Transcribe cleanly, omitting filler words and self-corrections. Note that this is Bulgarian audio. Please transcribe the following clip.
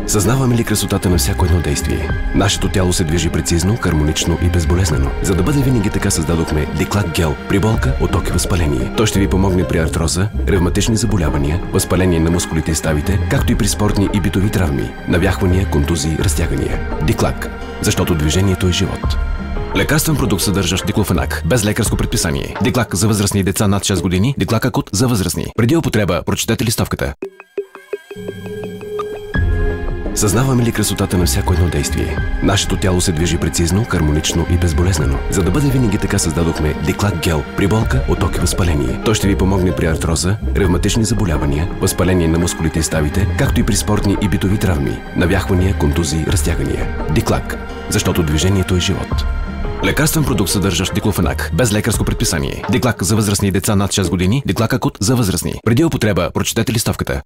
Съзнаваме ли красотата на всяко едно действие? Нашето тяло се движи прецизно, хармонично и безболезнено. За да бъде винаги така, създадохме Диклак гел при болка от оки възпаление. Той ще ви помогне при артроза, ревматични заболявания, възпаление на мускулите и ставите, както и при спортни и битови травми, навяхвания, контузии, разтягания. Диклак, защото движението е живот. Лекарствен продукт, съдържащ диклофенак, без лекарско предписание. Диклак за възрастни деца над 6 години, Диклак Акут за възрастни. Преди употреба, прочетете листовката. Съзнаваме ли красотата на всяко едно действие? Нашето тяло се движи прецизно, хармонично и безболезнено. За да бъде винаги така, създадохме Диклак гел при болка от оки възпаление. Той ще ви помогне при артроза, ревматични заболявания, възпаление на мускулите и ставите, както и при спортни и битови травми, навяхвания, контузии, разтягания. Диклак, защото движението е живот. Лекарствен продукт, съдържащ диклофенак, без лекарско предписание. Диклак за възрастни деца над 6 години, Диклак Акут за възрастни. Преди употреба, прочетете листовката.